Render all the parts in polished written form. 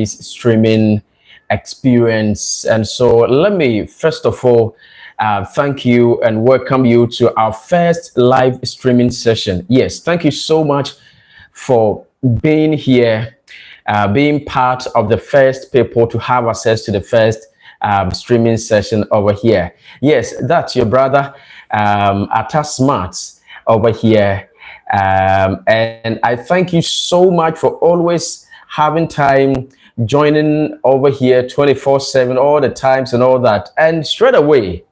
streaming experience. And so let me first of all thank you and welcome you to our first live streaming session. Yes, thank you so much for being here, being part of the first people to have access to the first streaming session over here. Yes, that's your brother, Atta Smarts over here. And I thank you so much for always having time joining over here 24/7 all the times and all that. And straight away,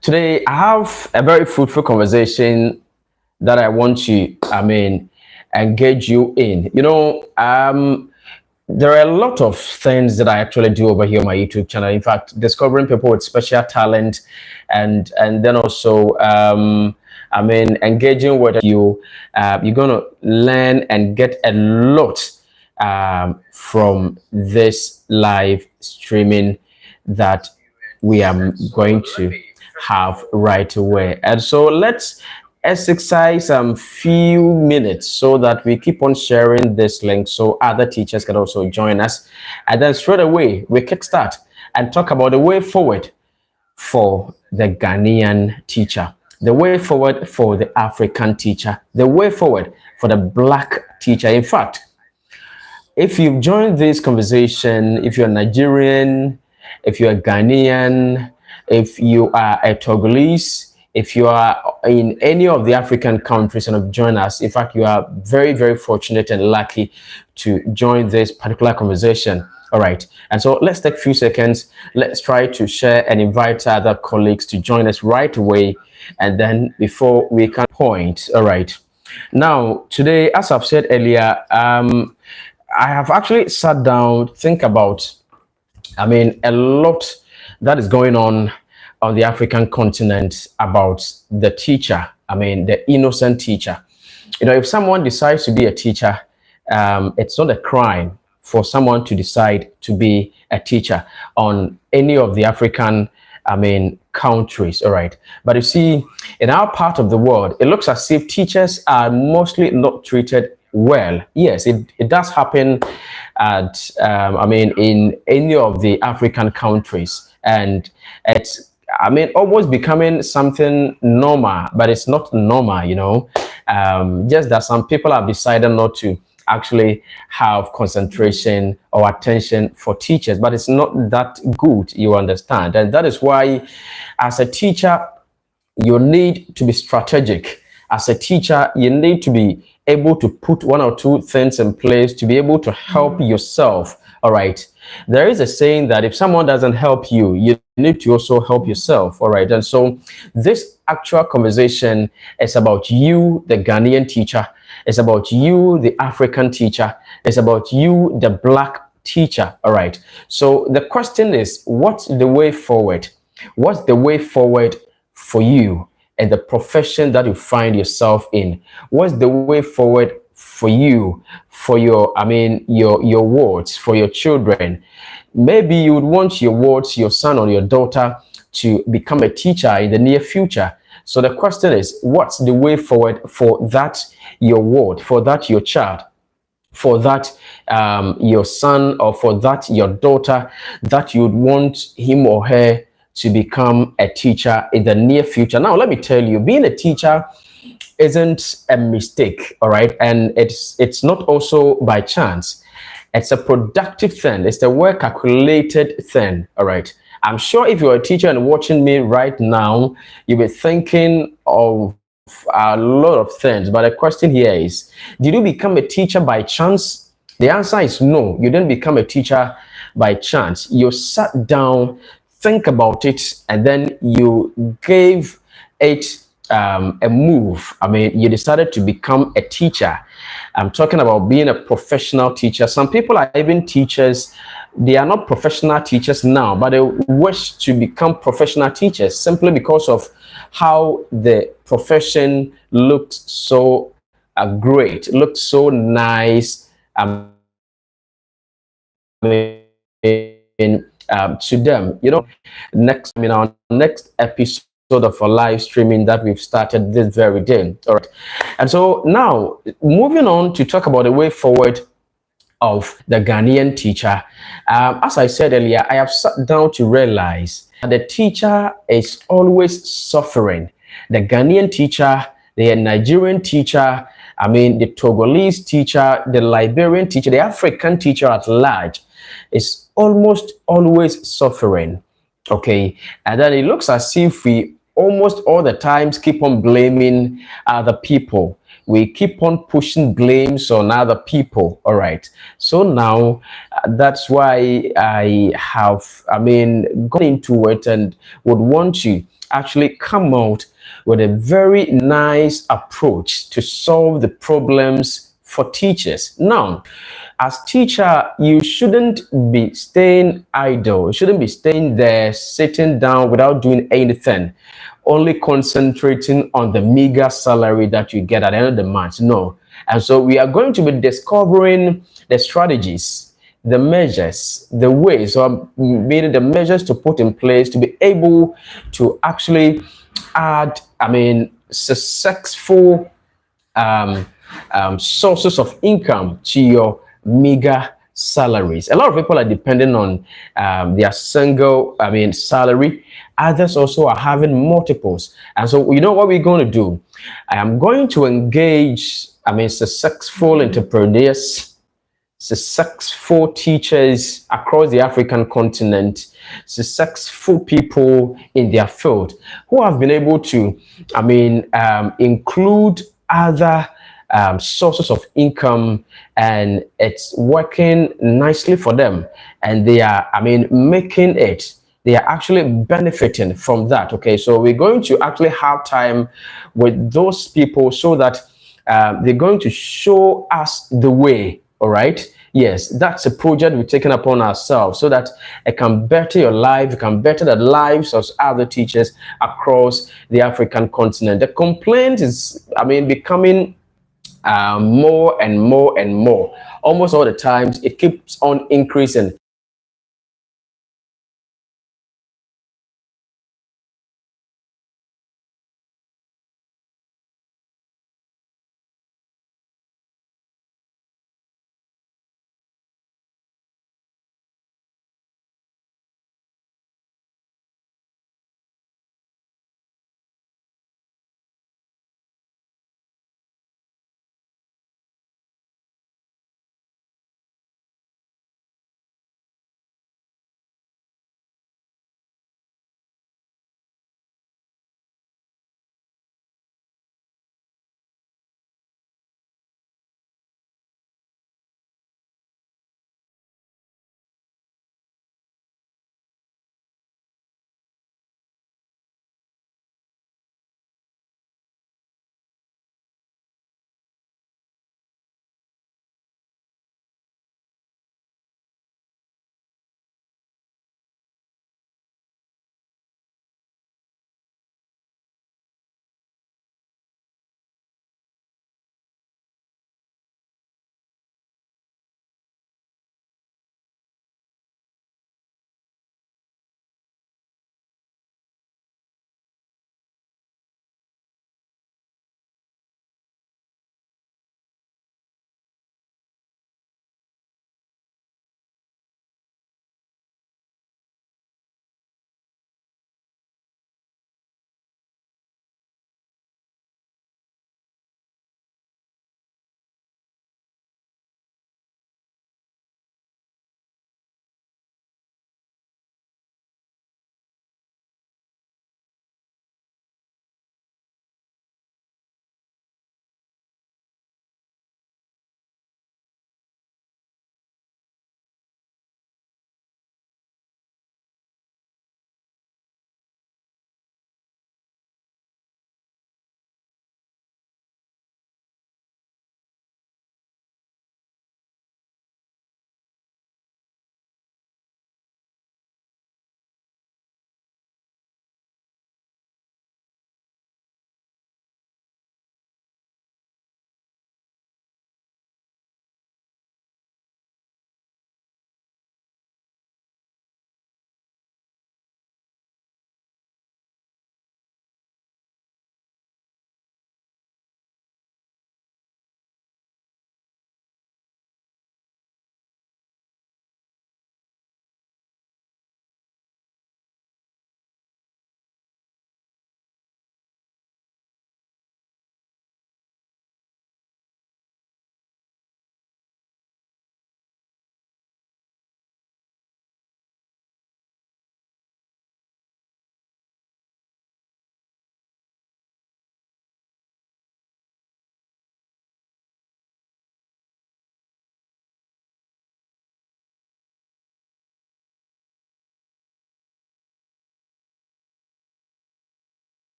today I have a very fruitful conversation that I want to, engage you in. There are a lot of things that I actually do over here on my YouTube channel. In fact, discovering people with special talent, and then also engaging with you. You're gonna learn and get a lot from this live streaming that we are going to have right away. And so let's exercise some few minutes so that we keep on sharing this link so other teachers can also join us. And then straight away we kickstart and talk about the way forward for the Ghanaian teacher, the way forward for the African teacher, the way forward for the Black teacher. In fact, if you've joined this conversation, if you're Nigerian, if you're Ghanaian, if you are a Togolese, if you are in any of the African countries and have joined us, in fact, you are very, very fortunate and lucky to join this particular conversation. All right. And so let's take a few seconds. Let's try to share and invite other colleagues to join us right away. And then before we can point. All right. Now, today, as I've said earlier, I have actually sat down, think about, a lot that is going on the African continent about the teacher, the innocent teacher. If someone decides to be a teacher, it's not a crime for someone to decide to be a teacher on any of the African, countries, all right? But you see, in our part of the world, it looks as if teachers are mostly not treated well. Yes, it does happen at, in any of the African countries. And it's, almost becoming something normal, but it's not normal, just that some people have decided not to actually have concentration or attention for teachers, but it's not that good, you understand. And that is why, as a teacher, you need to be strategic. As a teacher, you need to be able to put one or two things in place to be able to help yourself. All right. There is a saying that if someone doesn't help you, you need to also help yourself. All right. And so this actual conversation is about you, the Ghanaian teacher. It's about you, the African teacher. It's about you, the Black teacher. All right. So the question is, what's the way forward? What's the way forward for you and the profession that you find yourself in? What's the way forward for you, for your, your wards, for your children? Maybe you would want your wards, your son or your daughter, to become a teacher in the near future. So the question is, what's the way forward for that your ward, for that your child, for that your son, or for that your daughter, that you'd want him or her to become a teacher in the near future? Now, let me tell you, being a teacher isn't a mistake, all right? And it's not also by chance. It's a productive thing. It's a well-calculated thing, all right? I'm sure if you're a teacher and watching me right now, you'll be thinking of a lot of things. But the question here is, did you become a teacher by chance? The answer is no, you didn't become a teacher by chance. You sat down, think about it, and then you gave it a move. You decided to become a teacher. I'm talking about being a professional teacher. Some people are even teachers. They are not professional teachers now, but they wish to become professional teachers simply because of how the profession looks so great, looks so nice. To them, our next episode of a live streaming that we've started this very day. All right. And so now moving on to talk about the way forward of the Ghanaian teacher. As I said earlier, I have sat down to realize that the teacher is always suffering. The Ghanaian teacher, the Nigerian teacher, I mean, the Togolese teacher, the Liberian teacher, the African teacher at large is almost always suffering. Okay. And then it looks as if we almost all the times keep on blaming other people. We keep on pushing blames on other people. All right. So now that's why I have, I mean, gone into it and would want to actually come out with a very nice approach to solve the problems for teachers. Now, as teacher, you shouldn't be staying idle. You shouldn't be staying there, sitting down without doing anything, only concentrating on the meager salary that you get at the end of the month. No. And so we are going to be discovering the strategies, the measures, the ways, or meaning the measures to put in place to be able to actually add, I mean, successful sources of income to your meager salaries. A lot of people are depending on their single, I mean, salary. Others also are having multiples. And so, you know what we're going to do? I am going to engage, I mean, successful entrepreneurs, successful teachers across the African continent, successful people in their field who have been able to, I mean, include other sources of income, and it's working nicely for them. And they are, I mean, making it. They are actually benefiting from that. Okay, so we're going to actually have time with those people so that they're going to show us the way. All right. Yes, that's a project we've taken upon ourselves so that it can better your life, it can better the lives of other teachers across the African continent. The complaint is, I mean, becoming more and more and more. Almost all the times, it keeps on increasing.